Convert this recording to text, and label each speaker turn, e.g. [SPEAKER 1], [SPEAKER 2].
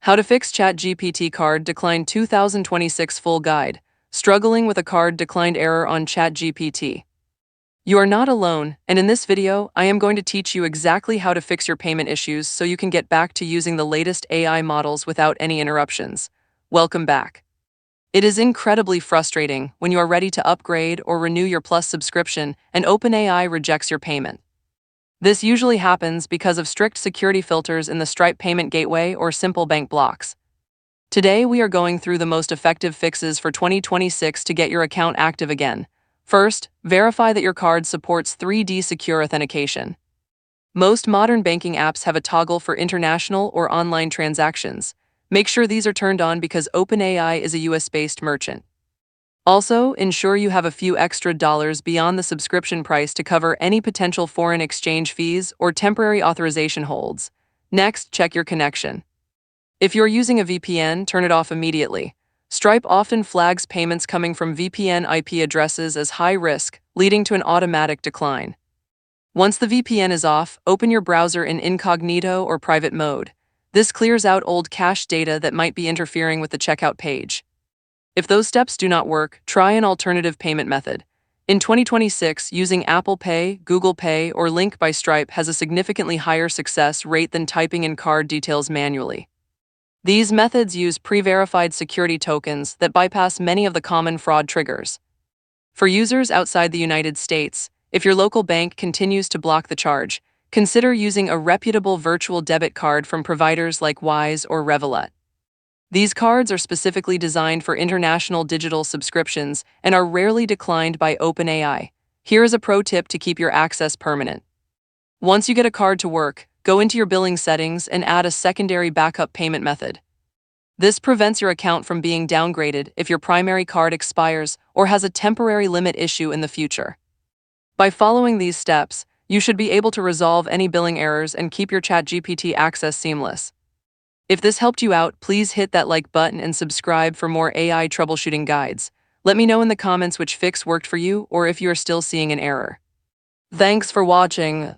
[SPEAKER 1] How to fix ChatGPT card declined 2026 full guide. Struggling with a card declined error on ChatGPT. You are not alone, and in this video, I am going to teach you exactly how to fix your payment issues so you can get back to using the latest AI models without any interruptions. Welcome back. It is incredibly frustrating when you are ready to upgrade or renew your Plus subscription and OpenAI rejects your payment. This usually happens because of strict security filters in the Stripe payment gateway or simple bank blocks. Today, we are going through the most effective fixes for 2026 to get your account active again. First, verify that your card supports 3D secure authentication. Most modern banking apps have a toggle for international or online transactions. Make sure these are turned on because OpenAI is a US-based merchant. Also, ensure you have a few extra dollars beyond the subscription price to cover any potential foreign exchange fees or temporary authorization holds. Next, check your connection. If you're using a VPN, turn it off immediately. Stripe often flags payments coming from VPN IP addresses as high risk, leading to an automatic decline. Once the VPN is off, open your browser in incognito or private mode. This clears out old cached data that might be interfering with the checkout page. If those steps do not work, try an alternative payment method. In 2026, using Apple Pay, Google Pay, or Link by Stripe has a significantly higher success rate than typing in card details manually. These methods use pre-verified security tokens that bypass many of the common fraud triggers. For users outside the United States, if your local bank continues to block the charge, consider using a reputable virtual debit card from providers like Wise or Revolut. These cards are specifically designed for international digital subscriptions and are rarely declined by OpenAI. Here is a pro tip to keep your access permanent. Once you get a card to work, go into your billing settings and add a secondary backup payment method. This prevents your account from being downgraded if your primary card expires or has a temporary limit issue in the future. By following these steps, you should be able to resolve any billing errors and keep your ChatGPT access seamless. If this helped you out, please hit that like button and subscribe for more AI troubleshooting guides. Let me know in the comments which fix worked for you or if you are still seeing an error. Thanks for watching.